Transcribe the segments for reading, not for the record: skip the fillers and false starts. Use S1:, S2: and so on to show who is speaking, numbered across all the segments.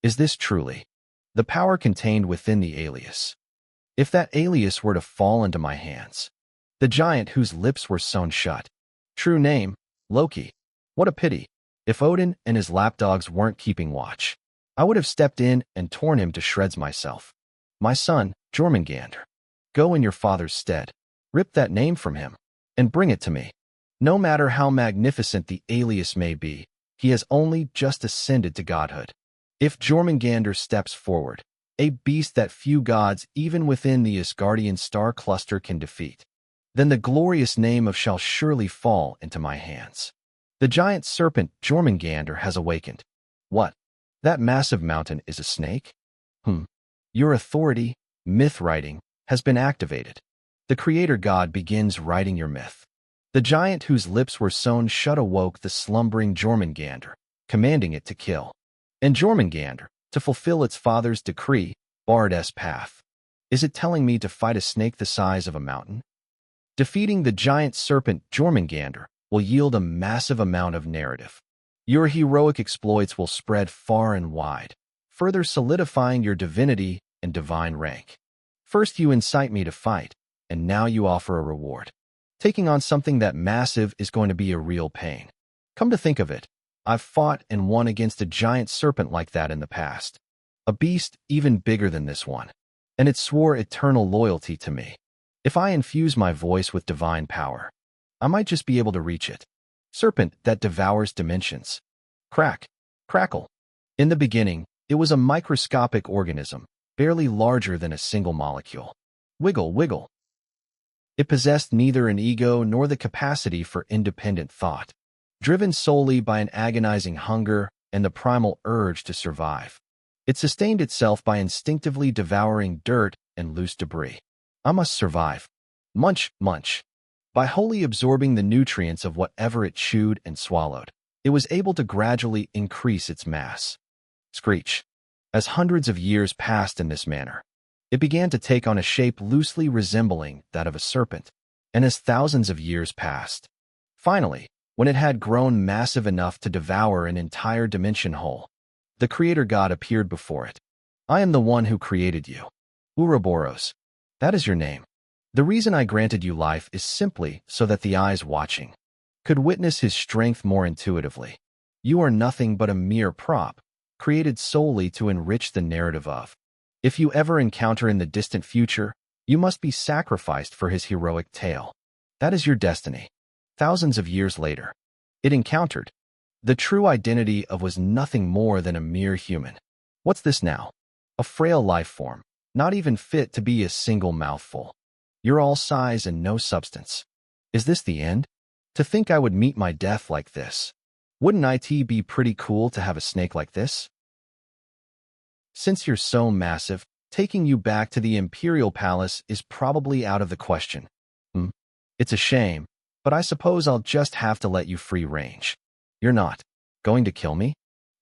S1: Is this truly the power contained within the alias? If that alias were to fall into my hands, the giant whose lips were sewn shut. True name, Loki. What a pity. If Odin and his lapdogs weren't keeping watch, I would have stepped in and torn him to shreds myself. My son, Jormungandr, go in your father's stead. Rip that name from him and bring it to me. No matter how magnificent the alias may be, he has only just ascended to godhood. If Jormungandr steps forward, a beast that few gods even within the Asgardian star cluster can defeat, then the glorious name of shall surely fall into my hands. The giant serpent Jormungandr has awakened. What? That massive mountain is a snake? Your authority, myth writing, has been activated. The creator god begins writing your myth. The giant whose lips were sewn shut awoke the slumbering Jormungandr, commanding it to kill. And Jormungandr, to fulfill its father's decree, barred its path. Is it telling me to fight a snake the size of a mountain? Defeating the giant serpent Jormungandr will yield a massive amount of narrative. Your heroic exploits will spread far and wide, further solidifying your divinity and divine rank. First you incite me to fight, and now you offer a reward. Taking on something that massive is going to be a real pain. Come to think of it, I've fought and won against a giant serpent like that in the past. A beast even bigger than this one. And it swore eternal loyalty to me. If I infuse my voice with divine power, I might just be able to reach it. Serpent that devours dimensions. Crack, crackle. In the beginning, it was a microscopic organism, barely larger than a single molecule. Wiggle, wiggle. It possessed neither an ego nor the capacity for independent thought, driven solely by an agonizing hunger and the primal urge to survive. It sustained itself by instinctively devouring dirt and loose debris. I must survive. Munch, munch. By wholly absorbing the nutrients of whatever it chewed and swallowed, it was able to gradually increase its mass. Screech. As hundreds of years passed in this manner, it began to take on a shape loosely resembling that of a serpent, and as thousands of years passed, finally, when it had grown massive enough to devour an entire dimension whole, the creator god appeared before it. I am the one who created you. Ouroboros. That is your name. The reason I granted you life is simply so that the eyes watching could witness his strength more intuitively. You are nothing but a mere prop, created solely to enrich the narrative of. If you ever encounter in the distant future, you must be sacrificed for his heroic tale. That is your destiny. Thousands of years later, it encountered. The true identity of was nothing more than a mere human. What's this now? A frail life form, not even fit to be a single mouthful. You're all size and no substance. Is this the end? To think I would meet my death like this. Wouldn't it be pretty cool to have a snake like this? Since you're so massive, taking you back to the Imperial Palace is probably out of the question. It's a shame, but I suppose I'll just have to let you free range. You're not going to kill me?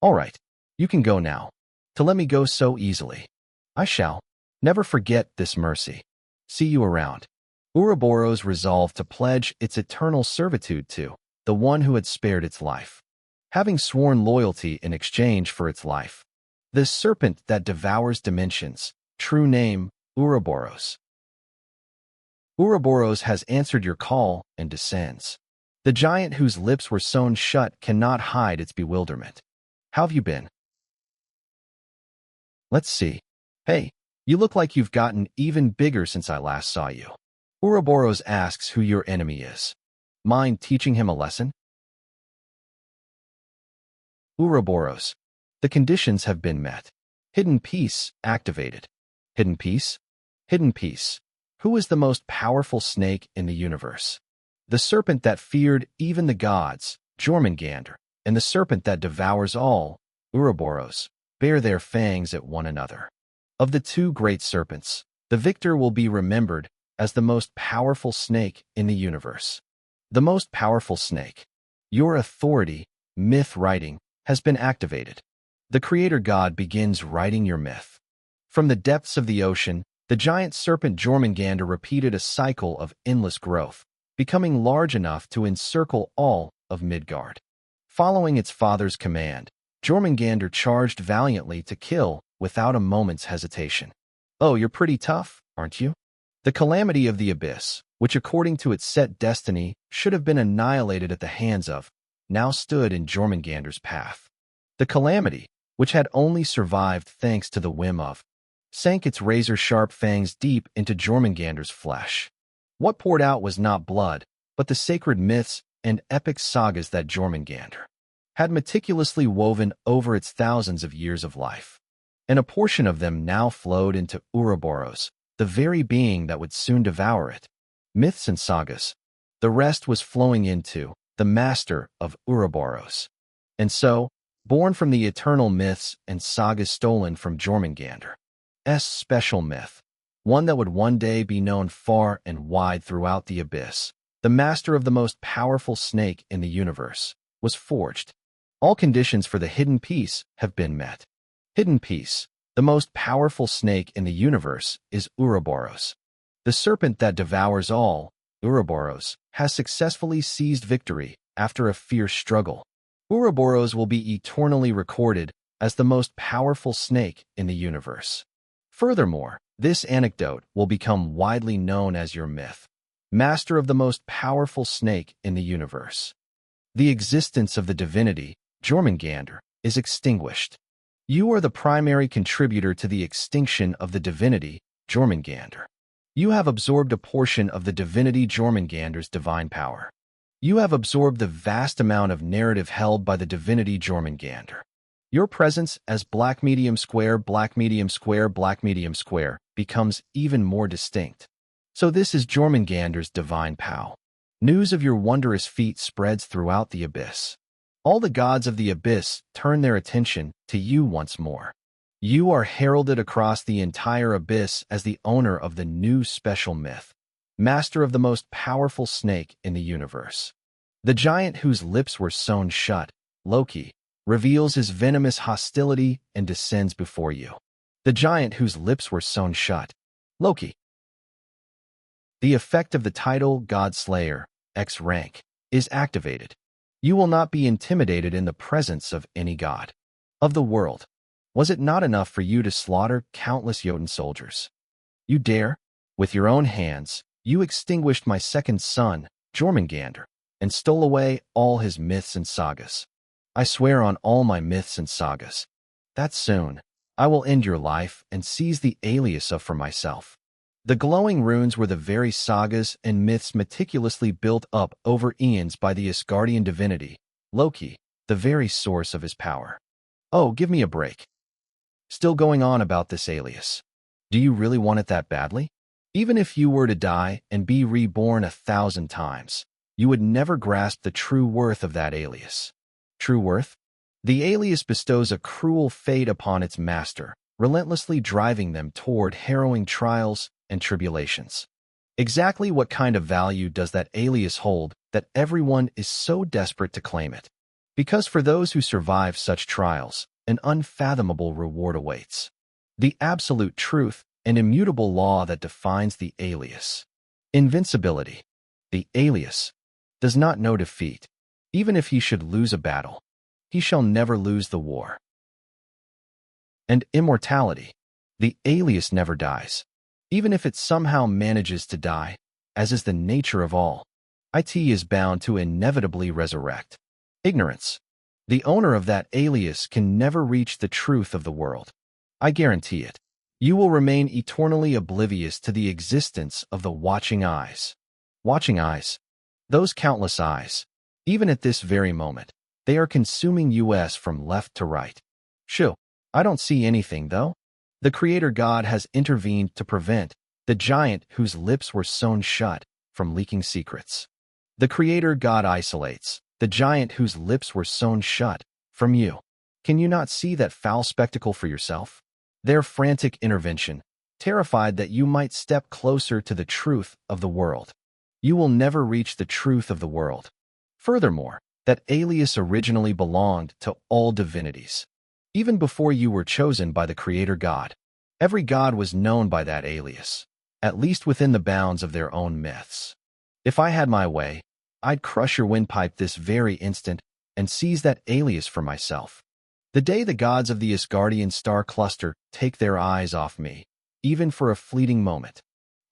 S1: All right, you can go now. To let me go so easily. I shall never forget this mercy. See you around. Ouroboros resolved to pledge its eternal servitude to the one who had spared its life, having sworn loyalty in exchange for its life. The serpent that devours dimensions, true name, Ouroboros. Ouroboros has answered your call and descends. The giant whose lips were sewn shut cannot hide its bewilderment. How have you been? Let's see. Hey, you look like you've gotten even bigger since I last saw you. Ouroboros asks who your enemy is. Mind teaching him a lesson? Ouroboros. The conditions have been met. Hidden Peace activated. Hidden Peace? Hidden Peace. Who is the most powerful snake in the universe? The serpent that feared even the gods, Jormungandr, and the serpent that devours all, Ouroboros, bare their fangs at one another. Of the two great serpents, the victor will be remembered as the most powerful snake in the universe. The most powerful snake. Your authority, myth writing, has been activated. The creator god begins writing your myth. From the depths of the ocean, the giant serpent Jormungandr repeated a cycle of endless growth, becoming large enough to encircle all of Midgard. Following its father's command, Jormungandr charged valiantly to kill without a moment's hesitation. "Oh, you're pretty tough, aren't you?" The calamity of the abyss, which according to its set destiny should have been annihilated at the hands of, now stood in Jormungandr's path. The calamity, which had only survived thanks to the whim of, sank its razor-sharp fangs deep into Jormungandr's flesh. What poured out was not blood, but the sacred myths and epic sagas that Jormungandr had meticulously woven over its thousands of years of life. And a portion of them now flowed into Ouroboros, the very being that would soon devour it. Myths and sagas. The rest was flowing into the master of Ouroboros. And so, born from the eternal myths and sagas stolen from Jormungandr's special myth, one that would one day be known far and wide throughout the abyss, the master of the most powerful snake in the universe, was forged. All conditions for the hidden peace have been met. Hidden peace, the most powerful snake in the universe, is Ouroboros. The serpent that devours all, Ouroboros, has successfully seized victory after a fierce struggle. Ouroboros will be eternally recorded as the most powerful snake in the universe. Furthermore, this anecdote will become widely known as your myth, master of the most powerful snake in the universe. The existence of the divinity, Jormungandr, is extinguished. You are the primary contributor to the extinction of the divinity, Jormungandr. You have absorbed a portion of the divinity Jormungandr's divine power. You have absorbed the vast amount of narrative held by the divinity Jormungandr. Your presence as black medium square, black medium square, black medium square becomes even more distinct. So this is Jormungandr's divine power. News of your wondrous feat spreads throughout the abyss. All the gods of the abyss turn their attention to you once more. You are heralded across the entire abyss as the owner of the new special myth, master of the most powerful snake in the universe. The giant whose lips were sewn shut, Loki, reveals his venomous hostility and descends before you. The giant whose lips were sewn shut, Loki. The effect of the title God Slayer, X rank, is activated. You will not be intimidated in the presence of any god of the world. Was it not enough for you to slaughter countless Jotun soldiers? You dare? With your own hands, you extinguished my second son, Jormungandr, and stole away all his myths and sagas. I swear on all my myths and sagas that soon I will end your life and seize the alias of for myself. The glowing runes were the very sagas and myths meticulously built up over eons by the Asgardian divinity, Loki, the very source of his power. Oh, give me a break. Still going on about this alias. Do you really want it that badly? Even if you were to die and be reborn 1,000 times, you would never grasp the true worth of that alias. True worth? The alias bestows a cruel fate upon its master, relentlessly driving them toward harrowing trials and tribulations. Exactly what kind of value does that alias hold that everyone is so desperate to claim it? Because for those who survive such trials, an unfathomable reward awaits. The absolute truth and immutable law that defines the alias. Invincibility. The alias does not know defeat. Even if he should lose a battle, he shall never lose the war. And immortality. The alias never dies. Even if it somehow manages to die, as is the nature of all, it is bound to inevitably resurrect. Ignorance. The owner of that alias can never reach the truth of the world. I guarantee it. You will remain eternally oblivious to the existence of the watching eyes. Watching eyes. Those countless eyes. Even at this very moment, they are consuming us from left to right. Shoo, I don't see anything, though. The Creator God has intervened to prevent the giant whose lips were sewn shut from leaking secrets. The Creator God isolates the giant whose lips were sewn shut from you. Can you not see that foul spectacle for yourself? Their frantic intervention, terrified that you might step closer to the truth of the world. You will never reach the truth of the world. Furthermore, that alias originally belonged to all divinities. Even before you were chosen by the Creator God, every god was known by that alias, at least within the bounds of their own myths. If I had my way, I'd crush your windpipe this very instant and seize that alias for myself. The day the gods of the Asgardian star cluster take their eyes off me, even for a fleeting moment,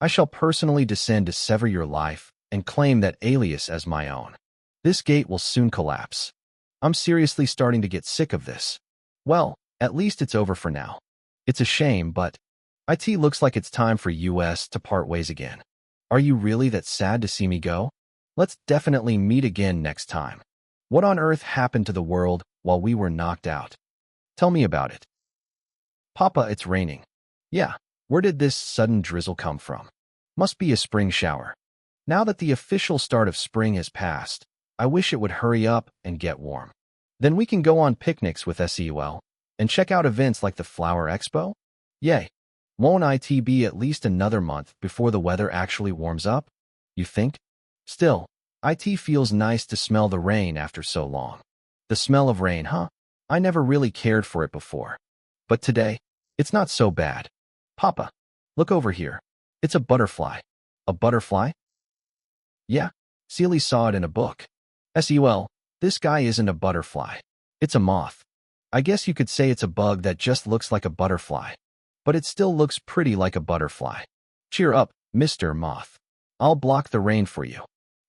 S1: I shall personally descend to sever your life and claim that alias as my own. This gate will soon collapse. I'm seriously starting to get sick of this. Well, at least it's over for now. It's a shame, but it looks like it's time for US to part ways again. Are you really that sad to see me go? Let's definitely meet again next time. What on earth happened to the world while we were knocked out? Tell me about it. Papa, it's raining. Yeah, where did this sudden drizzle come from? Must be a spring shower. Now that the official start of spring has passed, I wish it would hurry up and get warm. Then we can go on picnics with SEUL and check out events like the Flower Expo? Yay. Won't it be at least another month before the weather actually warms up? You think? Still, it feels nice to smell the rain after so long. The smell of rain, huh? I never really cared for it before. But today, it's not so bad. Papa, look over here. It's a butterfly. A butterfly? Yeah, Seely saw it in a book. SEUL, this guy isn't a butterfly. It's a moth. I guess you could say it's a bug that just looks like a butterfly. But it still looks pretty like a butterfly. Cheer up, Mr. Moth. I'll block the rain for you.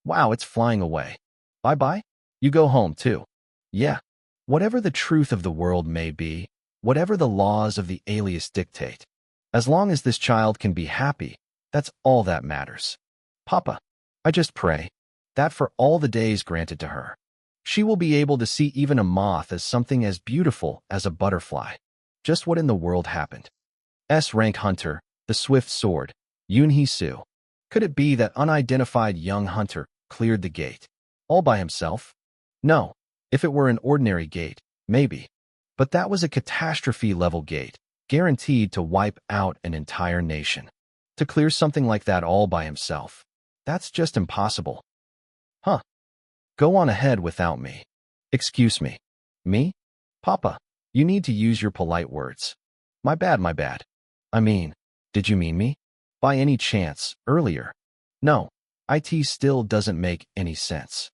S1: Wow, it's flying away. Bye-bye. You go home, too. Yeah. Whatever the truth of the world may be, whatever the laws of the alias dictate, as long as this child can be happy, that's all that matters. Papa, I just pray that for all the days granted to her, she will be able to see even a moth as something as beautiful as a butterfly. Just what in the world happened? S-rank hunter, the swift sword, Yoon-hee-soo. Could it be that unidentified young hunter cleared the gate all by himself? No. If it were an ordinary gate, maybe. But that was a catastrophe-level gate, guaranteed to wipe out an entire nation. To clear something like that all by himself, that's just impossible. Huh. Go on ahead without me. Excuse me. Me? Papa, you need to use your polite words. My bad, my bad. I mean, did you mean me? By any chance, earlier? No, it still doesn't make any sense.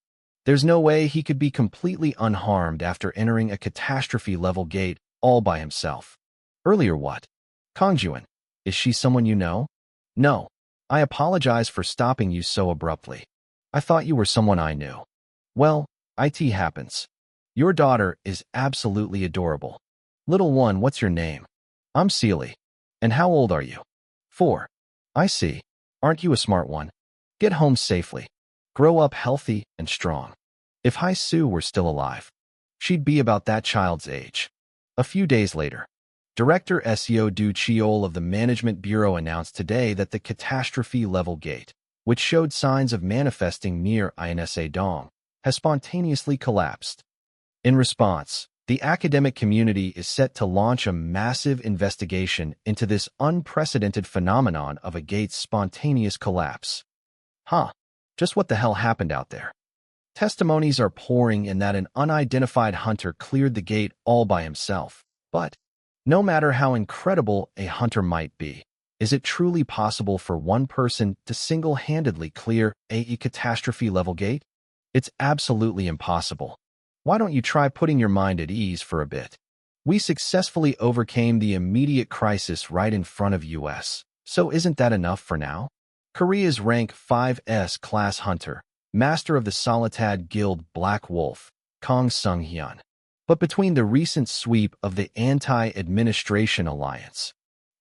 S1: There's no way he could be completely unharmed after entering a catastrophe-level gate all by himself. Earlier what? Kongjuan, is she someone you know? No. I apologize for stopping you so abruptly. I thought you were someone I knew. Well, it happens. Your daughter is absolutely adorable. Little one, what's your name? I'm Seely. And how old are you? 4. I see. Aren't you a smart one? Get home safely. Grow up healthy and strong. If Hai-Soo were still alive, she'd be about that child's age. A few days later, Director Seo Du Cheol of the Management Bureau announced today that the catastrophe-level gate, which showed signs of manifesting near Insa Dong, has spontaneously collapsed. In response, the academic community is set to launch a massive investigation into this unprecedented phenomenon of a gate's spontaneous collapse. Huh, just what the hell happened out there? Testimonies are pouring in that an unidentified hunter cleared the gate all by himself. But no matter how incredible a hunter might be, is it truly possible for one person to single-handedly clear a catastrophe-level gate? It's absolutely impossible. Why don't you try putting your mind at ease for a bit? We successfully overcame the immediate crisis right in front of US. So isn't that enough for now? Korea's rank 5S class hunter, master of the Solitad Guild Black Wolf, Kong Sung-hyun. But between the recent sweep of the Anti-Administration Alliance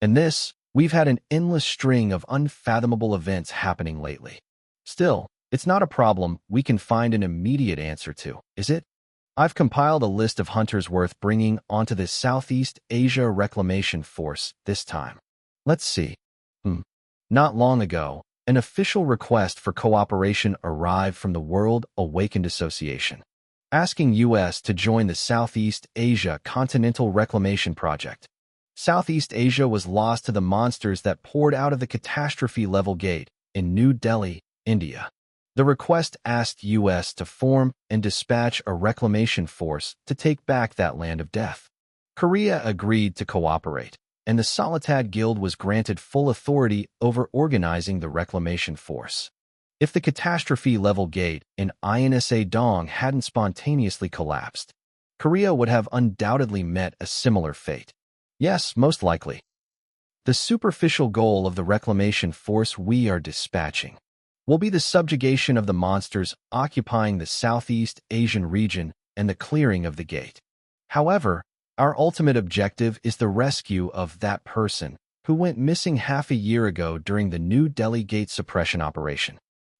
S1: and this, we've had an endless string of unfathomable events happening lately. Still, it's not a problem we can find an immediate answer to, is it? I've compiled a list of hunters worth bringing onto the Southeast Asia Reclamation Force this time. Let's see. Not long ago, an official request for cooperation arrived from the World Awakened Association, asking U.S. to join the Southeast Asia Continental Reclamation Project. Southeast Asia was lost to the monsters that poured out of the catastrophe-level gate in New Delhi, India. The request asked U.S. to form and dispatch a reclamation force to take back that land of death. Korea agreed to cooperate, and the Solitad Guild was granted full authority over organizing the reclamation force. If the catastrophe-level gate in Insa Dong hadn't spontaneously collapsed, Korea would have undoubtedly met a similar fate. Yes, most likely. The superficial goal of the reclamation force we are dispatching will be the subjugation of the monsters occupying the Southeast Asian region and the clearing of the gate. However, our ultimate objective is the rescue of that person who went missing half a year ago during the New Delhi Gate suppression operation.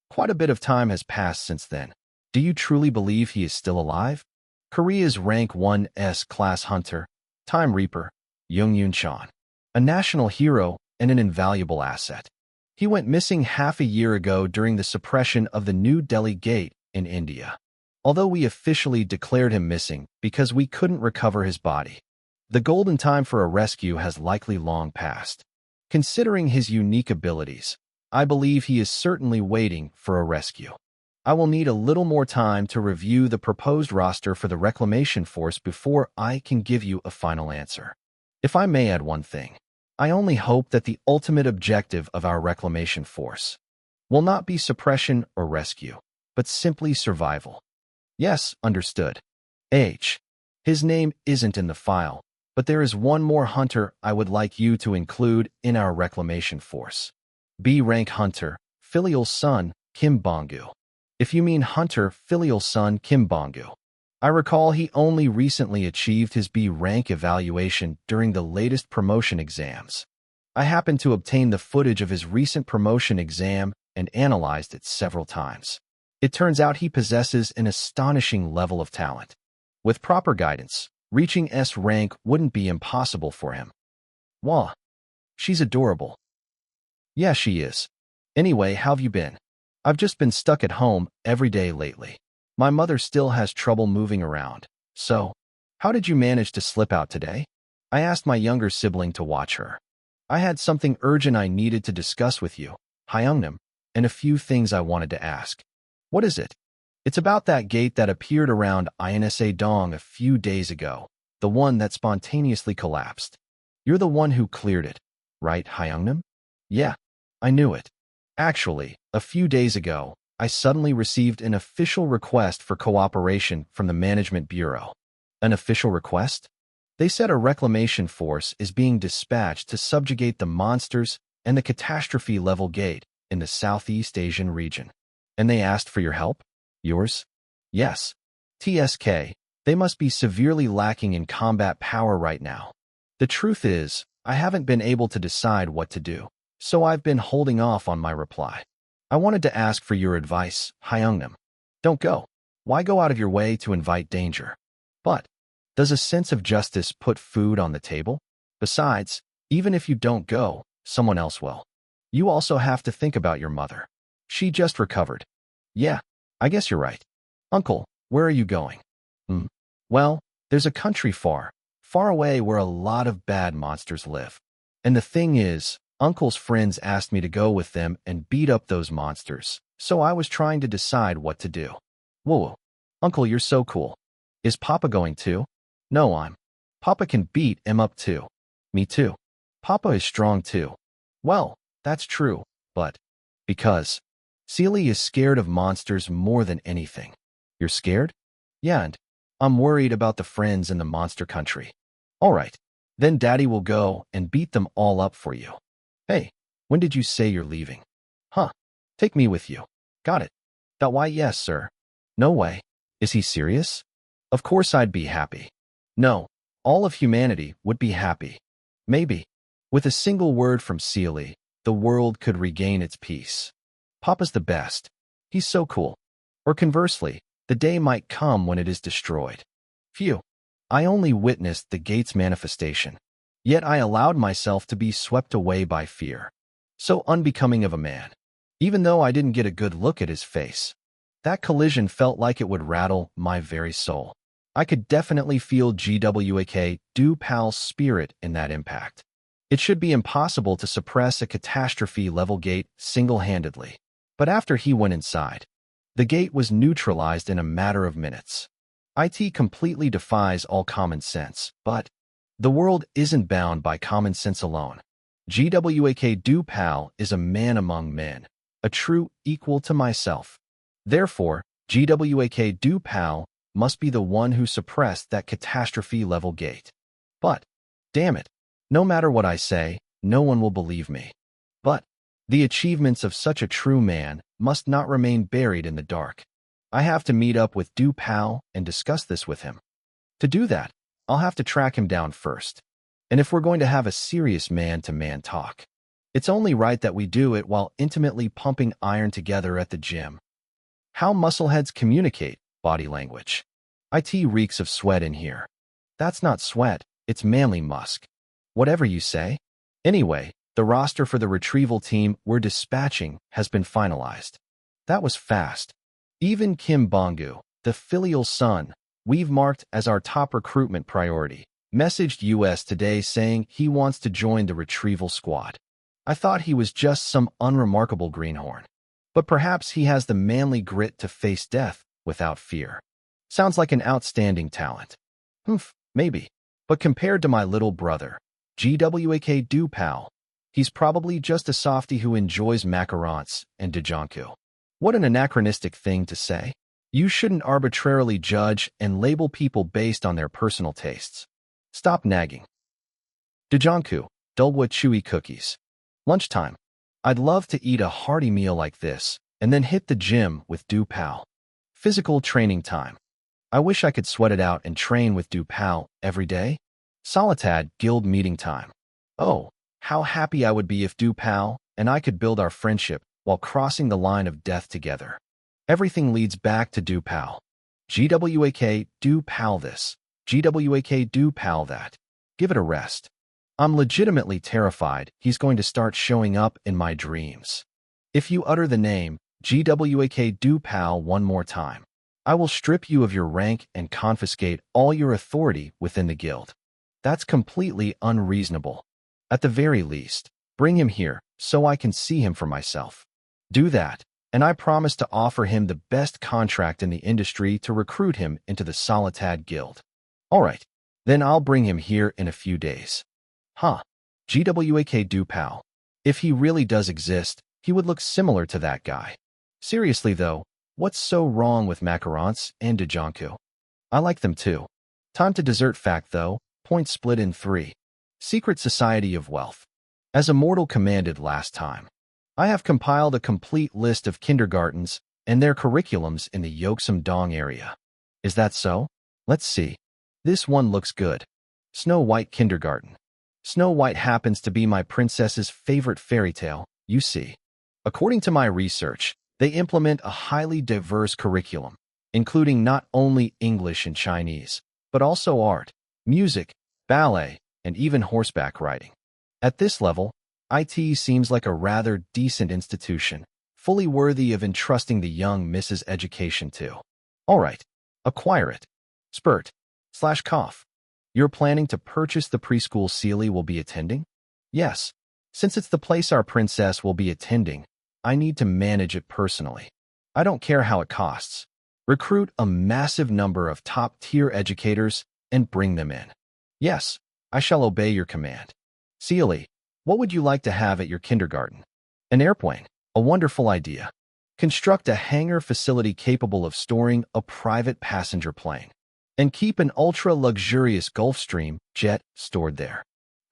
S1: Quite a bit of time has passed since then. Do you truly believe he is still alive? Korea's Rank 1S class hunter, Time Reaper, Jung Yoon Chan, a national hero and an invaluable asset. He went missing half a year ago during the suppression of the New Delhi Gate in India. Although we officially declared him missing because we couldn't recover his body, the golden time for a rescue has likely long passed. Considering his unique abilities, I believe he is certainly waiting for a rescue. I will need a little more time to review the proposed roster for the reclamation force before I can give you a final answer. If I may add one thing, I only hope that the ultimate objective of our reclamation force will not be suppression or rescue, but simply survival. Yes, understood. H. His name isn't in the file, but there is one more hunter I would like you to include in our reclamation force. B. Rank Hunter, Filial Son, Kim Bong-gu. If you mean Hunter, Filial Son, Kim Bong-gu, I recall he only recently achieved his B rank evaluation during the latest promotion exams. I happened to obtain the footage of his recent promotion exam and analyzed it several times. It turns out he possesses an astonishing level of talent. With proper guidance, reaching S rank wouldn't be impossible for him. Wah. She's adorable. Yeah, she is. Anyway, how have you been? I've just been stuck at home every day lately. My mother still has trouble moving around. So, how did you manage to slip out today? I asked my younger sibling to watch her. I had something urgent I needed to discuss with you, Hyungnam, and a few things I wanted to ask. What is it? It's about that gate that appeared around Insa Dong a few days ago, the one that spontaneously collapsed. You're the one who cleared it, right, Hyungnam? Yeah, I knew it. Actually, a few days ago, I suddenly received an official request for cooperation from the Management Bureau. An official request? They said a reclamation force is being dispatched to subjugate the monsters and the catastrophe-level gate in the Southeast Asian region. And they asked for your help? Yours? Yes. TSK, they must be severely lacking in combat power right now. The truth is, I haven't been able to decide what to do, so I've been holding off on my reply. I wanted to ask for your advice, Hyungnam. Don't go. Why go out of your way to invite danger? But, does a sense of justice put food on the table? Besides, even if you don't go, someone else will. You also have to think about your mother. She just recovered. Yeah, I guess you're right. Uncle, where are you going? Well, there's a country far, far away where a lot of bad monsters live. And the thing is, Uncle's friends asked me to go with them and beat up those monsters, so I was trying to decide what to do. Whoa, Uncle, you're so cool. Is Papa going too? No, Papa can beat him up too. Me too. Papa is strong too. Well, that's true, but because Seely is scared of monsters more than anything. You're scared? Yeah, and I'm worried about the friends in the monster country. All right, then Daddy will go and beat them all up for you. Hey, when did you say you're leaving? Huh, take me with you. Got it. Why, yes, sir. No way. Is he serious? Of course I'd be happy. No, all of humanity would be happy. Maybe. With a single word from Seely, the world could regain its peace. Papa's the best. He's so cool. Or conversely, the day might come when it is destroyed. Phew. I only witnessed the gate's manifestation. Yet I allowed myself to be swept away by fear. So unbecoming of a man. Even though I didn't get a good look at his face. That collision felt like it would rattle my very soul. I could definitely feel GWAK Do Pal's spirit in that impact. It should be impossible to suppress a catastrophe-level gate single-handedly. But after he went inside, the gate was neutralized in a matter of minutes. It completely defies all common sense, but the world isn't bound by common sense alone. GWAK Do Pal is a man among men, a true equal to myself. Therefore, GWAK Do Pal must be the one who suppressed that catastrophe-level gate. But, damn it, no matter what I say, no one will believe me. But, the achievements of such a true man must not remain buried in the dark. I have to meet up with Du Pao and discuss this with him. To do that, I'll have to track him down first. And if we're going to have a serious man-to-man talk, it's only right that we do it while intimately pumping iron together at the gym. How muscleheads communicate, body language. It reeks of sweat in here. That's not sweat, it's manly musk. Whatever you say. Anyway, the roster for the retrieval team we're dispatching has been finalized. That was fast. Even Kim Bongu, the filial son, we've marked as our top recruitment priority, messaged US Today saying he wants to join the retrieval squad. I thought he was just some unremarkable greenhorn. But perhaps he has the manly grit to face death without fear. Sounds like an outstanding talent. Maybe. But compared to my little brother, GWAK Du Pao, he's probably just a softie who enjoys macarons and Dajonku. What an anachronistic thing to say. You shouldn't arbitrarily judge and label people based on their personal tastes. Stop nagging. Dajonku, Dulwa chewy cookies. Lunchtime. I'd love to eat a hearty meal like this and then hit the gym with Du Pao. Physical training time. I wish I could sweat it out and train with Du Pao every day. Solitad guild meeting time. Oh, how happy I would be if Du Pao and I could build our friendship while crossing the line of death together. Everything leads back to Du Pao. GWAK Du Pao this. GWAK Du Pao that. Give it a rest. I'm legitimately terrified he's going to start showing up in my dreams. If you utter the name GWAK Du Pao one more time, I will strip you of your rank and confiscate all your authority within the guild. That's completely unreasonable. At the very least, bring him here so I can see him for myself. Do that, and I promise to offer him the best contract in the industry to recruit him into the Solitad Guild. All right, then I'll bring him here in a few days. GWAK Du Pao. If he really does exist, he would look similar to that guy. Seriously though, what's so wrong with macarons and Dajonku? I like them too. Time to dessert fact though, point split in 3. Secret Society of Wealth. As Immortal commanded last time, I have compiled a complete list of kindergartens and their curriculums in the Yeoksam-dong area. Is that so? Let's see. This one looks good. Snow White Kindergarten. Snow White happens to be my princess's favorite fairy tale, you see. According to my research, they implement a highly diverse curriculum, including not only English and Chinese, but also art, music, ballet, and even horseback riding. At this level, IT seems like a rather decent institution, fully worthy of entrusting the young Mrs. Education to. All right, acquire it. Spurt/cough. You're planning to purchase the preschool Sealy will be attending? Yes. Since it's the place our princess will be attending, I need to manage it personally. I don't care how it costs. Recruit a massive number of top-tier educators and bring them in. Yes, I shall obey your command. Sealy, what would you like to have at your kindergarten? An airplane. A wonderful idea. Construct a hangar facility capable of storing a private passenger plane. And keep an ultra-luxurious Gulfstream jet stored there.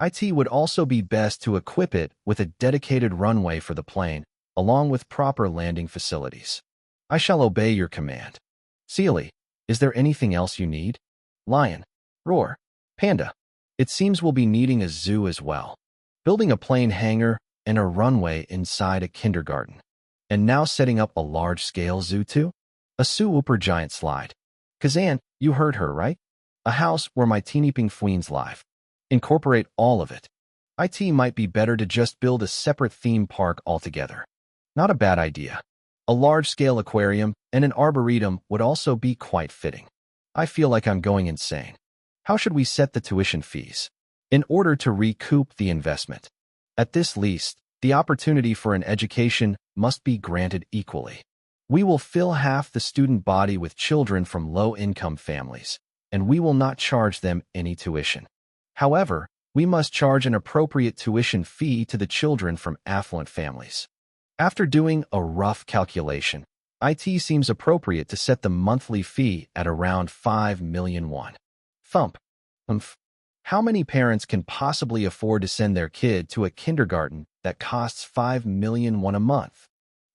S1: IT would also be best to equip it with a dedicated runway for the plane, along with proper landing facilities. I shall obey your command. Sealy, is there anything else you need? Lion. Roar. Panda. It seems we'll be needing a zoo as well. Building a plane hangar and a runway inside a kindergarten. And now setting up a large-scale zoo too? A super giant slide. Kazan, you heard her, right? A house where my teeny pingfuins live. Incorporate all of it. IT might be better to just build a separate theme park altogether. Not a bad idea. A large-scale aquarium and an arboretum would also be quite fitting. I feel like I'm going insane. How should we set the tuition fees in order to recoup the investment? At this least, the opportunity for an education must be granted equally. We will fill half the student body with children from low-income families, and we will not charge them any tuition. However, we must charge an appropriate tuition fee to the children from affluent families. After doing a rough calculation, IT seems appropriate to set the monthly fee at around 5 million won. Thump. Umph. How many parents can possibly afford to send their kid to a kindergarten that costs 5 million won a month?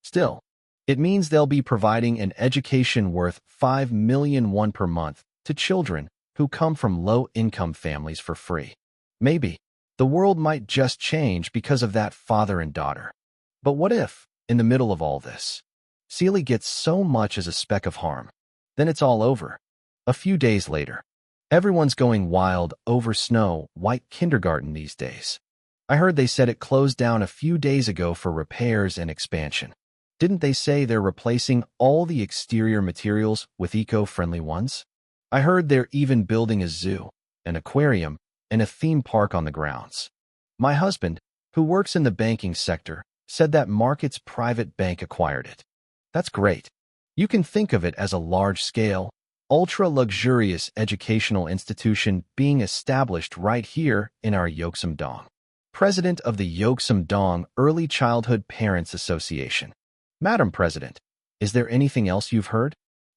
S1: Still, it means they'll be providing an education worth 5 million won per month to children who come from low-income families for free. Maybe the world might just change because of that father and daughter. But what if, in the middle of all this, Seely gets so much as a speck of harm? Then it's all over. A few days later, everyone's going wild over Snow White kindergarten these days. I heard they said it closed down a few days ago for repairs and expansion. Didn't they say they're replacing all the exterior materials with eco-friendly ones? I heard they're even building a zoo, an aquarium, and a theme park on the grounds. My husband, who works in the banking sector, said that Market's private bank acquired it. That's great. You can think of it as a large-scale, ultra-luxurious educational institution being established right here in our Yeoksamdong. President of the Yeoksamdong Early Childhood Parents Association. Madam President, is there anything else you've heard?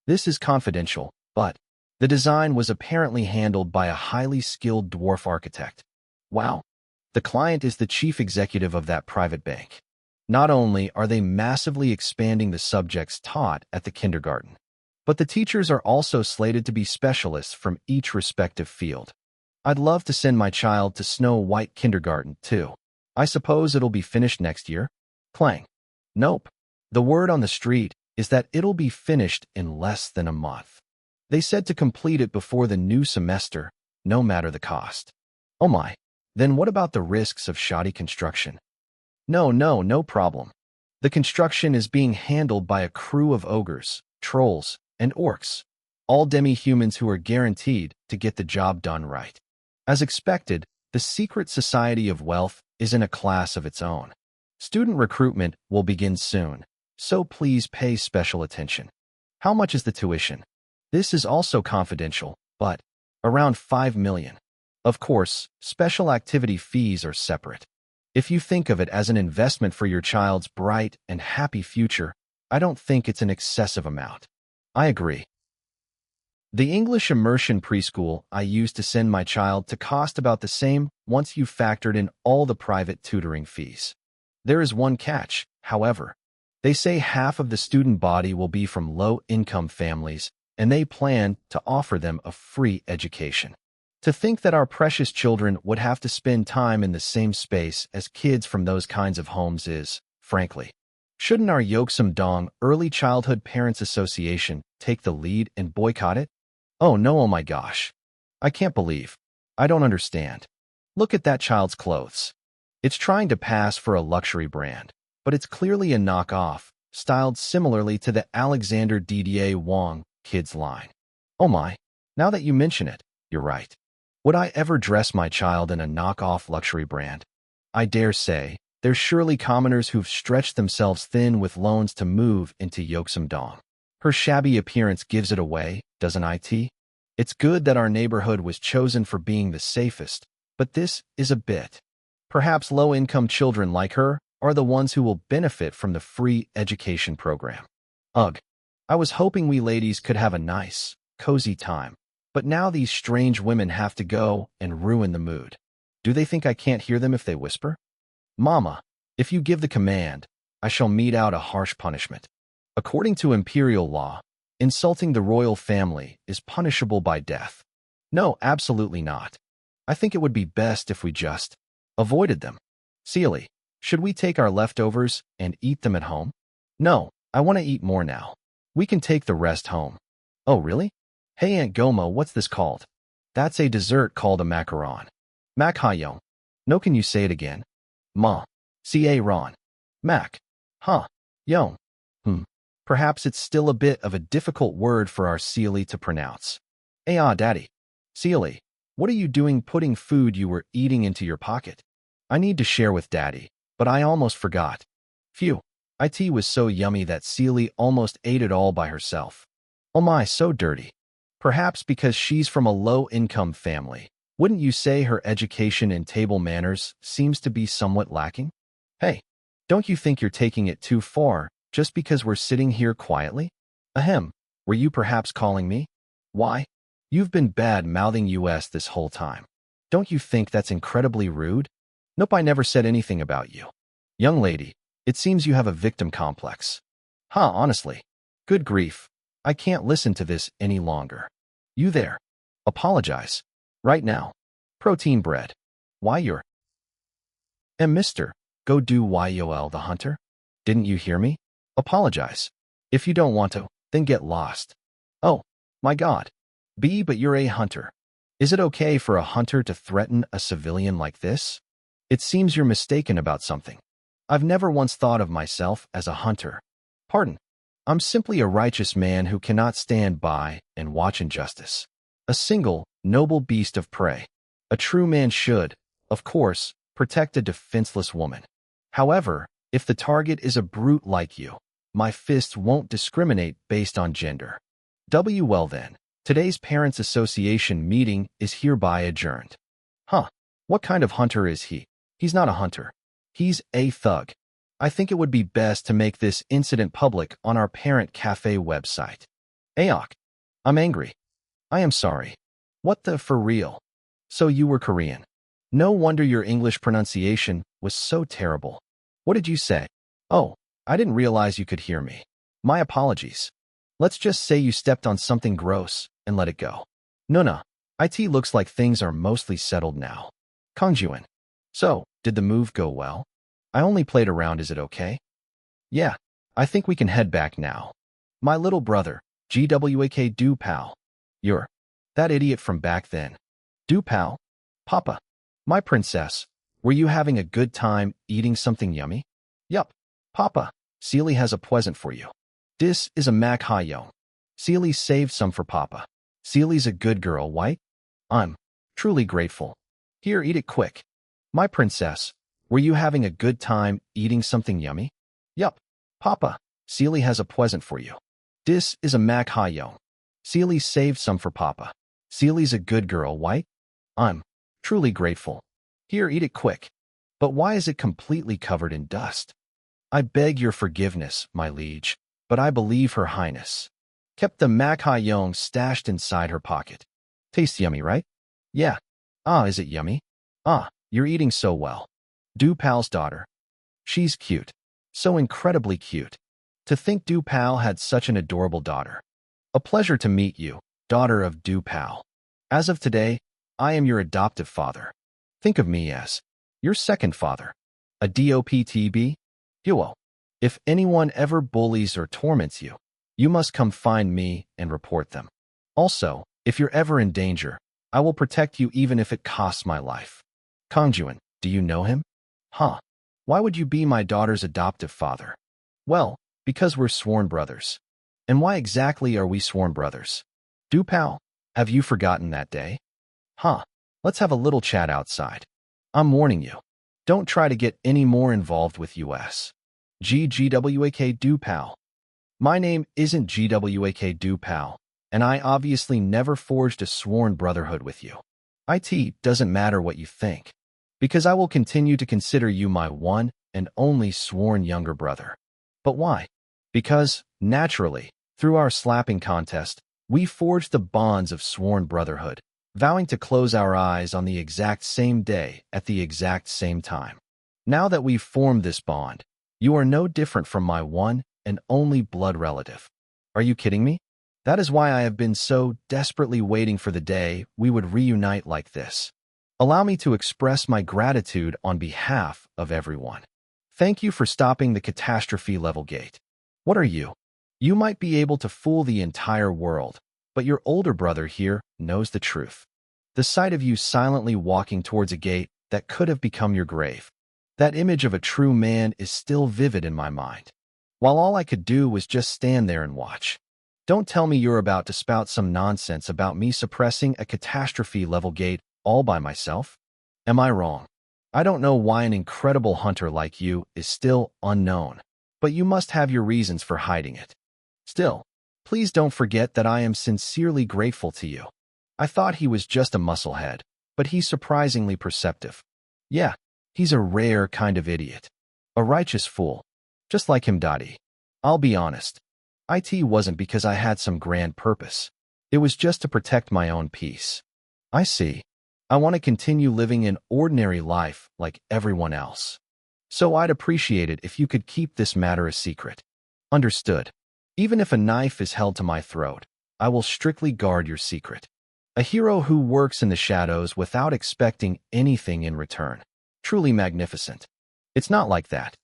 S1: This is confidential, but the design was apparently handled by a highly skilled dwarf architect. Wow. The client is the chief executive of that private bank. Not only are they massively expanding the subjects taught at the kindergarten, but the teachers are also slated to be specialists from each respective field. I'd love to send my child to Snow White kindergarten, too. I suppose it'll be finished next year? Clang. Nope. The word on the street is that it'll be finished in less than a month. They said to complete it before the new semester, no matter the cost. Oh my. Then what about the risks of shoddy construction? No problem. The construction is being handled by a crew of ogres, trolls, and orcs, all demi-humans who are guaranteed to get the job done right. As expected, the secret society of wealth is in a class of its own. Student recruitment will begin soon, so please pay special attention. How much is the tuition? This is also confidential, but around 5 million. Of course, special activity fees are separate. If you think of it as an investment for your child's bright and happy future, I don't think it's an excessive amount. I agree. The English immersion preschool I used to send my child to cost about the same once you've factored in all the private tutoring fees. There is one catch, however. They say half of the student body will be from low-income families, and they plan to offer them a free education. To think that our precious children would have to spend time in the same space as kids from those kinds of homes is, frankly. Shouldn't our Yeoksamdong Early Childhood Parents Association take the lead and boycott it? Oh no, oh my gosh. I can't believe. I don't understand. Look at that child's clothes. It's trying to pass for a luxury brand, but it's clearly a knockoff, styled similarly to the Alexander Didier Wong kids line. Oh my. Now that you mention it, you're right. Would I ever dress my child in a knockoff luxury brand? I dare say, there's surely commoners who've stretched themselves thin with loans to move into Yeoksamdong. Her shabby appearance gives it away, doesn't it? It's good that our neighborhood was chosen for being the safest, but this is a bit. Perhaps low-income children like her are the ones who will benefit from the free education program. Ugh. I was hoping we ladies could have a nice, cozy time. But now these strange women have to go and ruin the mood. Do they think I can't hear them if they whisper? Mama, if you give the command, I shall mete out a harsh punishment. According to imperial law, insulting the royal family is punishable by death. No, absolutely not. I think it would be best if we just avoided them. Seely, should we take our leftovers and eat them at home? No, I want to eat more now. We can take the rest home. Oh, really? Hey Aunt Goma, what's this called? That's a dessert called a macaron. Mac-ha-yong. No, can you say it again? Ma. C-a-ron. Mac. Huh. Yong. Perhaps it's still a bit of a difficult word for our Seely to pronounce. Daddy. Seely, what are you doing putting food you were eating into your pocket? I need to share with Daddy, but I almost forgot. Phew. It was so yummy that Seely almost ate it all by herself. Oh my, so dirty. Perhaps because she's from a low-income family. Wouldn't you say her education and table manners seems to be somewhat lacking? Hey, don't you think you're taking it too far Just because we're sitting here quietly? Ahem, were you perhaps calling me? Why? You've been bad-mouthing US this whole time. Don't you think that's incredibly rude? Nope, I never said anything about you. Young lady, it seems you have a victim complex. Huh, honestly. Good grief. I can't listen to this any longer. You there. Apologize. Right now. Protein bread. Why you're... And mister, go do YOL the hunter? Didn't you hear me? Apologize. If you don't want to, then get lost. Oh, my God. But you're a hunter. Is it okay for a hunter to threaten a civilian like this? It seems you're mistaken about something. I've never once thought of myself as a hunter. Pardon. I'm simply a righteous man who cannot stand by and watch injustice. A single, noble beast of prey. A true man should, of course, protect a defenseless woman. However, if the target is a brute like you, my fists won't discriminate based on gender. Well then, today's Parents Association meeting is hereby adjourned. Huh, what kind of hunter is he? He's not a hunter. He's a thug. I think it would be best to make this incident public on our parent cafe website. Aok. I'm angry. I am sorry. What the for real? So you were Korean. No wonder your English pronunciation was so terrible. What did you say? Oh, I didn't realize you could hear me. My apologies. Let's just say you stepped on something gross and let it go. Nuna, it looks like things are mostly settled now. Kongjuan. So, did the move go well? I only played around, is it okay? Yeah, I think we can head back now. My little brother, GWAK Do Pal. You're that idiot from back then. Do Pal? Papa. My princess, were you having a good time eating something yummy? Yup. Papa, Seely has a present for you. This is a manhwa. Seely saved some for Papa. Seely's a good girl, right? I'm truly grateful. Here, eat it quick. My princess, were you having a good time eating something yummy? Yup. Papa, Seely has a present for you. This is a manhwa. Seely saved some for Papa. Seely's a good girl, right? I'm truly grateful. Here, eat it quick. But why is it completely covered in dust? I beg your forgiveness, my liege, but I believe Her Highness kept the manhwa stashed inside her pocket. Tastes yummy, right? Yeah. Ah, is it yummy? Ah, you're eating so well. Do Pal's daughter. She's cute. So incredibly cute. To think Do Pal had such an adorable daughter. A pleasure to meet you, daughter of Do Pal. As of today, I am your adoptive father. Think of me as your second father. A DOPTB? Huo. If anyone ever bullies or torments you, you must come find me and report them. Also, if you're ever in danger, I will protect you even if it costs my life. Kongjuan, do you know him? Huh. Why would you be my daughter's adoptive father? Well, because we're sworn brothers. And why exactly are we sworn brothers? Do Pal, have you forgotten that day? Huh. Let's have a little chat outside. I'm warning you. Don't try to get any more involved with US. GGWAK Do Pal. My name isn't GWAK Do Pal, and I obviously never forged a sworn brotherhood with you. It doesn't matter what you think, because I will continue to consider you my one and only sworn younger brother. But why? Because, naturally, through our slapping contest, we forged the bonds of sworn brotherhood, vowing to close our eyes on the exact same day at the exact same time. Now that we've formed this bond, you are no different from my one and only blood relative. Are you kidding me? That is why I have been so desperately waiting for the day we would reunite like this. Allow me to express my gratitude on behalf of everyone. Thank you for stopping the catastrophe level gate. What are you? You might be able to fool the entire world, but your older brother here knows the truth. The sight of you silently walking towards a gate that could have become your grave. That image of a true man is still vivid in my mind. While all I could do was just stand there and watch. Don't tell me you're about to spout some nonsense about me suppressing a catastrophe level gate all by myself? Am I wrong? I don't know why an incredible hunter like you is still unknown, but you must have your reasons for hiding it. Still, please don't forget that I am sincerely grateful to you. I thought he was just a musclehead, but he's surprisingly perceptive. Yeah, he's a rare kind of idiot. A righteous fool. Just like him, Dottie. I'll be honest. IT wasn't because I had some grand purpose. It was just to protect my own peace. I see. I want to continue living an ordinary life like everyone else. So I'd appreciate it if you could keep this matter a secret. Understood. Even if a knife is held to my throat, I will strictly guard your secret. A hero who works in the shadows without expecting anything in return. Truly magnificent. It's not like that.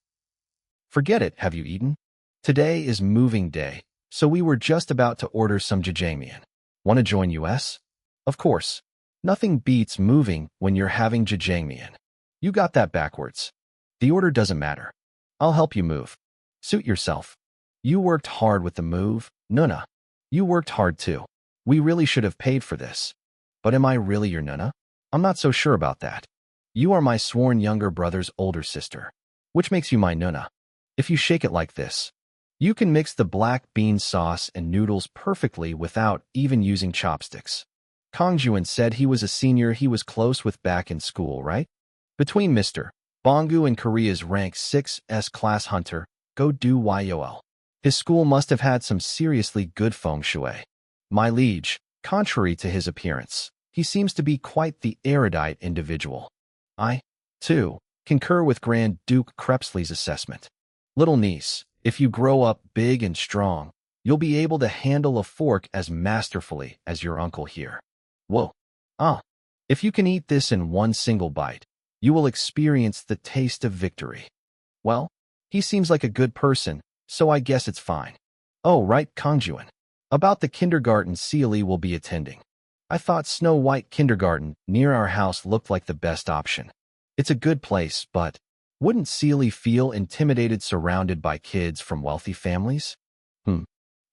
S1: Forget it, have you eaten? Today is moving day, so we were just about to order some jajangmyeon. Want to join us? Of course. Nothing beats moving when you're having jajangmyeon. You got that backwards. The order doesn't matter. I'll help you move. Suit yourself. You worked hard with the move, Nuna. You worked hard too. We really should have paid for this. But am I really your Nuna? I'm not so sure about that. You are my sworn younger brother's older sister, which makes you my Nuna. If you shake it like this, you can mix the black bean sauce and noodles perfectly without even using chopsticks. Kongjuan said he was a senior he was close with back in school, right? Between Mr. Bongu and Korea's rank 6's class hunter, Go Do Yol. His school must have had some seriously good feng shui. My liege, contrary to his appearance, he seems to be quite the erudite individual. I, too, concur with Grand Duke Crepsley's assessment. Little niece, if you grow up big and strong, you'll be able to handle a fork as masterfully as your uncle here. Whoa. If you can eat this in one single bite, you will experience the taste of victory. Well, he seems like a good person, so I guess it's fine. Oh, right, Kongjuan. About the kindergarten Seely will be attending. I thought Snow White Kindergarten near our house looked like the best option. It's a good place, but wouldn't Seely feel intimidated surrounded by kids from wealthy families?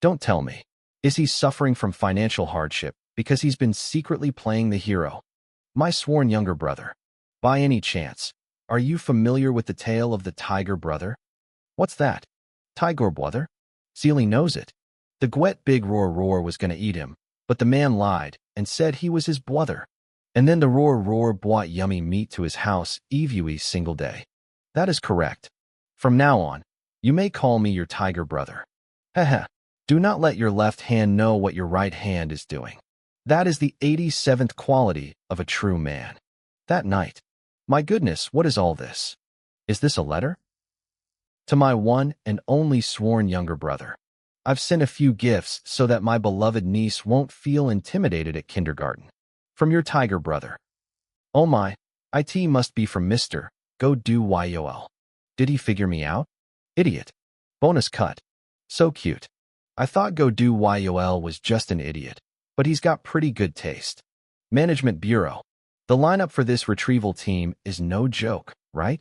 S1: Don't tell me. Is he suffering from financial hardship because he's been secretly playing the hero? My sworn younger brother. By any chance, are you familiar with the tale of the tiger brother? What's that? Tiger brother? Seely knows it. The Gwet Big Roar was gonna eat him, but the man lied and said he was his brother. And then the Roar brought yummy meat to his house every single day. That is correct. From now on, you may call me your tiger brother. Haha. Do not let your left hand know what your right hand is doing. That is the 87th quality of a true man. That night. My goodness, what is all this? Is this a letter? To my one and only sworn younger brother. I've sent a few gifts so that my beloved niece won't feel intimidated at kindergarten. From your tiger brother. Oh my, it must be from Mr. Go Do Yol. Did he figure me out? Idiot. Bonus cut. So cute. I thought Go Do Yol was just an idiot, but he's got pretty good taste. Management Bureau. The lineup for this retrieval team is no joke, right?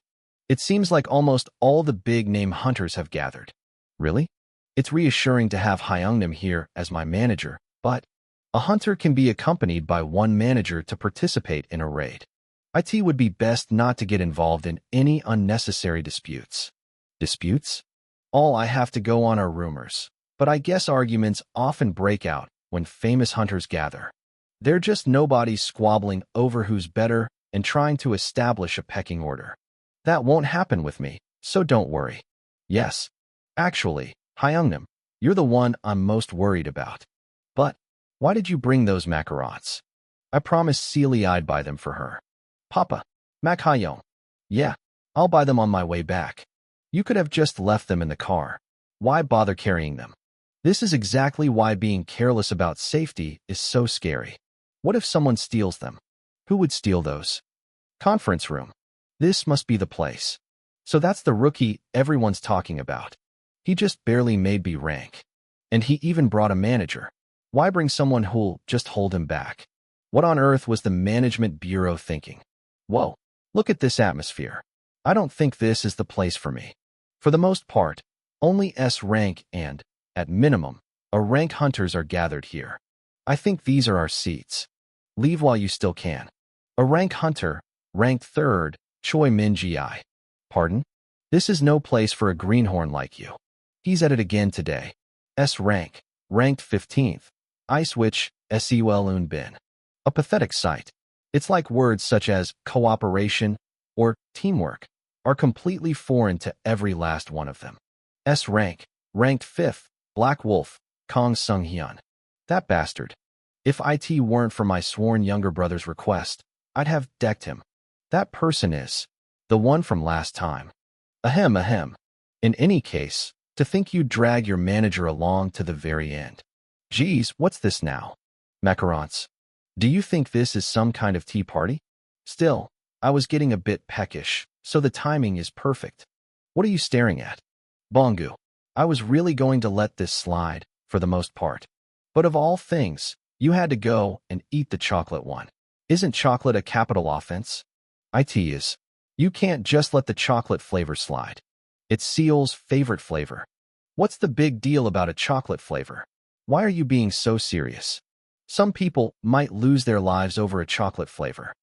S1: It seems like almost all the big-name hunters have gathered. Really? It's reassuring to have Hyungnam here as my manager, but a hunter can be accompanied by one manager to participate in a raid. It would be best not to get involved in any unnecessary disputes. Disputes? All I have to go on are rumors, but I guess arguments often break out when famous hunters gather. They're just nobody squabbling over who's better and trying to establish a pecking order. That won't happen with me, so don't worry. Yes. Actually, Hyungnam, you're the one I'm most worried about. But why did you bring those macarons? I promised Seely I'd buy them for her. Papa, Mac Hyung. Yeah, I'll buy them on my way back. You could have just left them in the car. Why bother carrying them? This is exactly why being careless about safety is so scary. What if someone steals them? Who would steal those? Conference room. This must be the place. So that's the rookie everyone's talking about. He just barely made B rank. And he even brought a manager. Why bring someone who'll just hold him back? What on earth was the management bureau thinking? Whoa, look at this atmosphere. I don't think this is the place for me. For the most part, only S rank and, at minimum, A rank hunters are gathered here. I think these are our seats. Leave while you still can. A rank hunter, ranked 3rd, Choi Min Gi. Pardon? This is no place for a greenhorn like you. He's at it again today. S rank, ranked 15th. Ice Witch, Seul Bin. A pathetic sight. It's like words such as cooperation or teamwork are completely foreign to every last one of them. S rank, Ranked 5th, Black Wolf, Kong Sung-hyun. That bastard. If it weren't for my sworn younger brother's request, I'd have decked him. That person is the one from last time. Ahem, ahem. In any case, to think you'd drag your manager along to the very end. Geez, what's this now? Macarons. Do you think this is some kind of tea party? Still, I was getting a bit peckish, so the timing is perfect. What are you staring at? Bongu. I was really going to let this slide, for the most part. But of all things, you had to go and eat the chocolate one. Isn't chocolate a capital offense? It is. You can't just let the chocolate flavor slide. It's Seal's favorite flavor. What's the big deal about a chocolate flavor? Why are you being so serious? Some people might lose their lives over a chocolate flavor.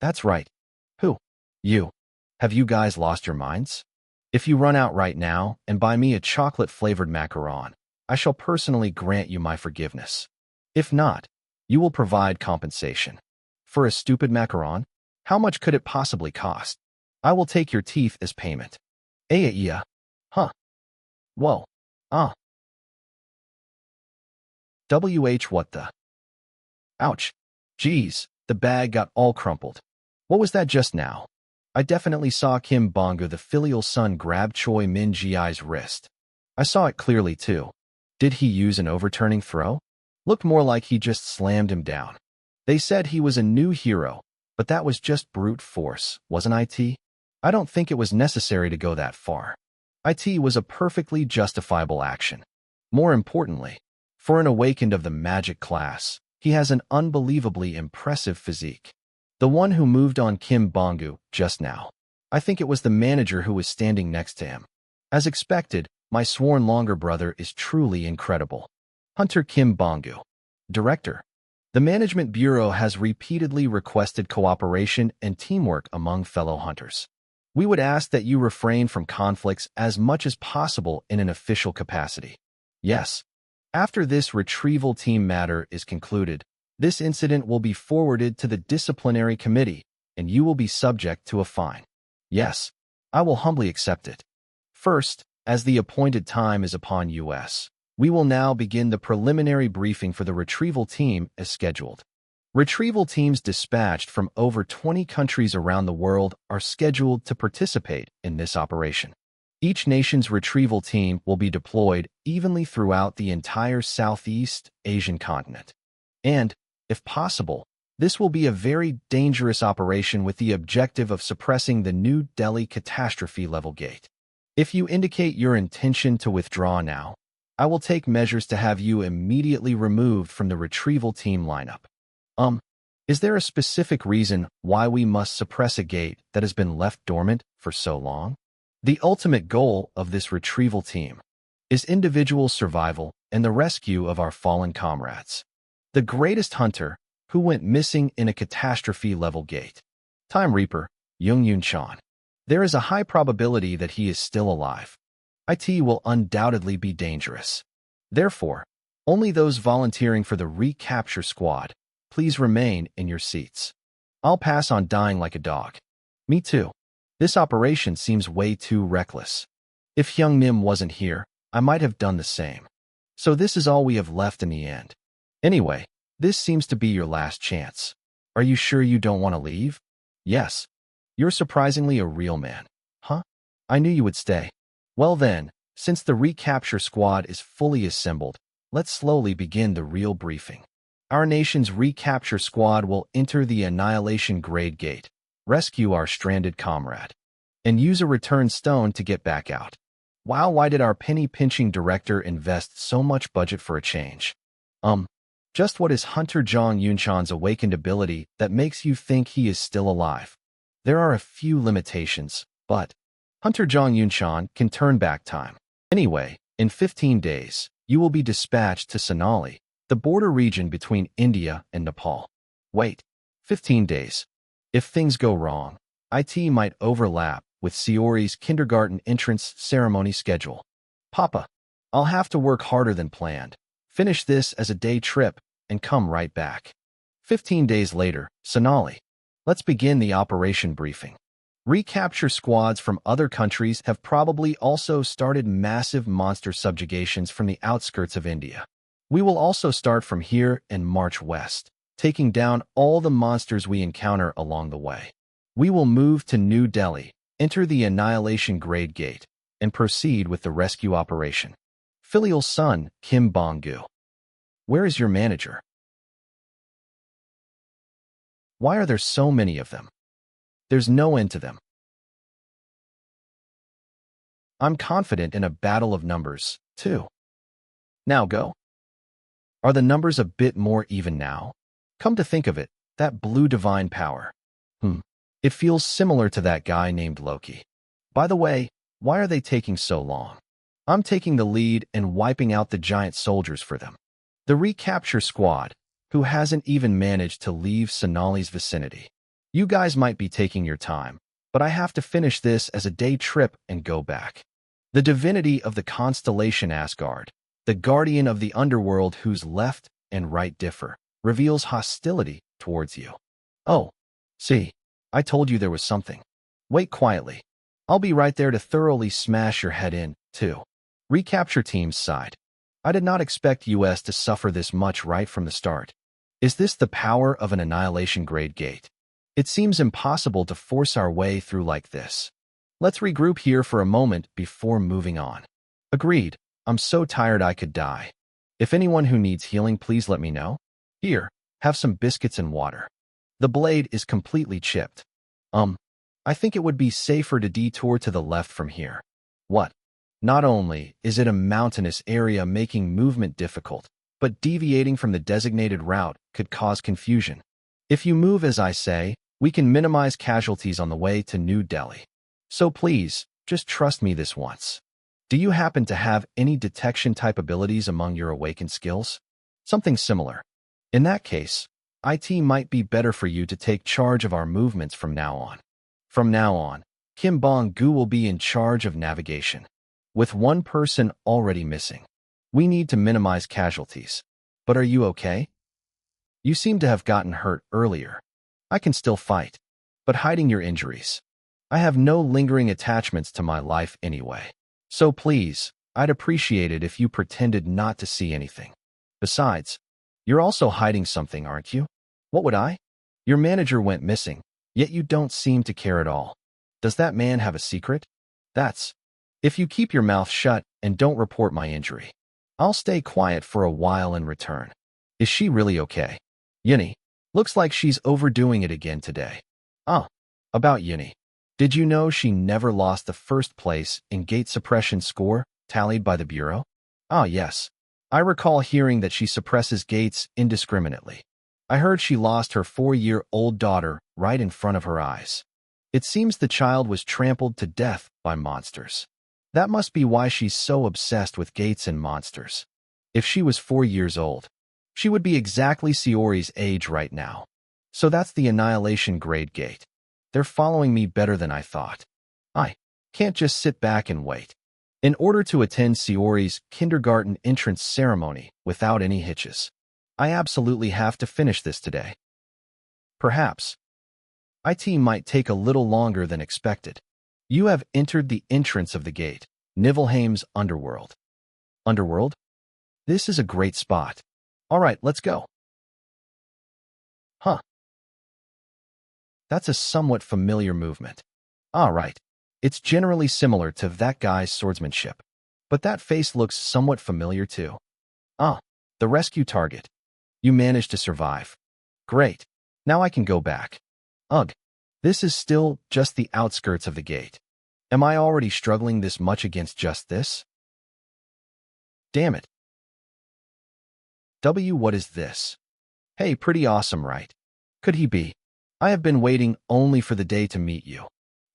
S1: That's right. Who? You. Have you guys lost your minds? If you run out right now and buy me a chocolate-flavored macaron, I shall personally grant you my forgiveness. If not, you will provide compensation. For a stupid macaron? How much could it possibly cost? I will take your teeth as payment. Yeah. Huh. Whoa. What the? Ouch. Geez, the bag got all crumpled. What was that just now? I definitely saw Kim Bongu, the filial son, grab Choi Min-ji's wrist. I saw it clearly too. Did he use an overturning throw? Looked more like he just slammed him down. They said he was a new hero, but that was just brute force, wasn't it? I don't think it was necessary to go that far. It was a perfectly justifiable action. More importantly, for an awakened of the magic class, he has an unbelievably impressive physique. The one who moved on Kim Bongu just now. I think it was the manager who was standing next to him. As expected, my sworn longer brother is truly incredible. Hunter Kim Bongu. Director. The Management Bureau has repeatedly requested cooperation and teamwork among fellow hunters. We would ask that you refrain from conflicts as much as possible in an official capacity. Yes. After this retrieval team matter is concluded, this incident will be forwarded to the disciplinary committee, and you will be subject to a fine. Yes, I will humbly accept it. First, as the appointed time is upon us, we will now begin the preliminary briefing for the retrieval team as scheduled. Retrieval teams dispatched from over 20 countries around the world are scheduled to participate in this operation. Each nation's retrieval team will be deployed evenly throughout the entire Southeast Asian continent. And, if possible, this will be a very dangerous operation with the objective of suppressing the New Delhi catastrophe level gate. If you indicate your intention to withdraw now, I will take measures to have you immediately removed from the retrieval team lineup. Is there a specific reason why we must suppress a gate that has been left dormant for so long? The ultimate goal of this retrieval team is individual survival and the rescue of our fallen comrades. The greatest hunter who went missing in a catastrophe-level gate. Time Reaper, Jung Yoon Chan. There is a high probability that he is still alive. It will undoubtedly be dangerous. Therefore, only those volunteering for the recapture squad, please remain in your seats. I'll pass on dying like a dog. Me too. This operation seems way too reckless. If Hyung Nim wasn't here, I might have done the same. So this is all we have left in the end. Anyway, this seems to be your last chance. Are you sure you don't want to leave? Yes. You're surprisingly a real man. Huh? I knew you would stay. Well then, since the recapture squad is fully assembled, let's slowly begin the real briefing. Our nation's recapture squad will enter the Annihilation Grade Gate, rescue our stranded comrade, and use a return stone to get back out. Wow, why did our penny-pinching director invest so much budget for a change? Just what is Hunter Jong Yunchan's awakened ability that makes you think he is still alive? There are a few limitations, but Hunter Jong Yunchan can turn back time. Anyway, in 15 days, you will be dispatched to Sonali, the border region between India and Nepal. Wait, 15 days. If things go wrong, it might overlap with Siori's kindergarten entrance ceremony schedule. Papa, I'll have to work harder than planned. Finish this as a day trip and come right back. 15 days later, Sonali. Let's begin the operation briefing. Recapture squads from other countries have probably also started massive monster subjugations from the outskirts of India. We will also start from here and march west, taking down all the monsters we encounter along the way. We will move to New Delhi, enter the Annihilation Grade Gate, and proceed with the rescue operation. Filial son, Kim Bong-gu. Where is your manager? Why are there so many of them? There's no end to them. I'm confident in a battle of numbers, too. Now go. Are the numbers a bit more even now? Come to think of it, that blue divine power. It feels similar to that guy named Loki. By the way, why are they taking so long? I'm taking the lead and wiping out the giant soldiers for them. The recapture squad, who hasn't even managed to leave Sonali's vicinity. You guys might be taking your time, but I have to finish this as a day trip and go back. The divinity of the constellation Asgard, the guardian of the underworld whose left and right differ, reveals hostility towards you. Oh, see, I told you there was something. Wait quietly. I'll be right there to thoroughly smash your head in, too. Recapture team's side. I did not expect US to suffer this much right from the start. Is this the power of an annihilation grade gate? It seems impossible to force our way through like this. Let's regroup here for a moment before moving on. Agreed. I'm so tired I could die. If anyone who needs healing, please let me know. Here, have some biscuits and water. The blade is completely chipped. I think it would be safer to detour to the left from here. What? Not only is it a mountainous area making movement difficult, but deviating from the designated route could cause confusion. If you move as I say, we can minimize casualties on the way to New Delhi. So please, just trust me this once. Do you happen to have any detection type abilities among your awakened skills? Something similar. In that case, IT might be better for you to take charge of our movements from now on. From now on, Kim Bong-gu will be in charge of navigation. With one person already missing, we need to minimize casualties. But are you okay? You seem to have gotten hurt earlier. I can still fight, but hiding your injuries. I have no lingering attachments to my life anyway. So please, I'd appreciate it if you pretended not to see anything. Besides, you're also hiding something, aren't you? What would I? Your manager went missing, yet you don't seem to care at all. Does that man have a secret? That's... If you keep your mouth shut and don't report my injury, I'll stay quiet for a while and return. Is she really okay? Yuni. Looks like she's overdoing it again today. About Yuni. Did you know she never lost the first place in gate suppression score tallied by the Bureau? Yes. I recall hearing that she suppresses gates indiscriminately. I heard she lost her 4-year-old daughter right in front of her eyes. It seems the child was trampled to death by monsters. That must be why she's so obsessed with gates and monsters. If she was 4 years old, she would be exactly Siori's age right now. So that's the Annihilation Grade Gate. They're following me better than I thought. I can't just sit back and wait. In order to attend Siori's kindergarten entrance ceremony without any hitches, I absolutely have to finish this today. Perhaps. IT might take a little longer than expected. You have entered the entrance of the gate, Niflheim's underworld. Underworld? This is a great spot. All right, let's go. That's a somewhat familiar movement. Right. It's generally similar to that guy's swordsmanship. But that face looks somewhat familiar too. The rescue target. You managed to survive. Great. Now I can go back. Ugh. This is still just the outskirts of the gate. Am I already struggling this much against just this? Damn it. What is this? Hey, pretty awesome, right? Could he be? I have been waiting only for the day to meet you.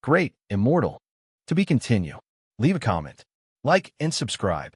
S1: Great, immortal. To be continued. Leave a comment, like, and subscribe.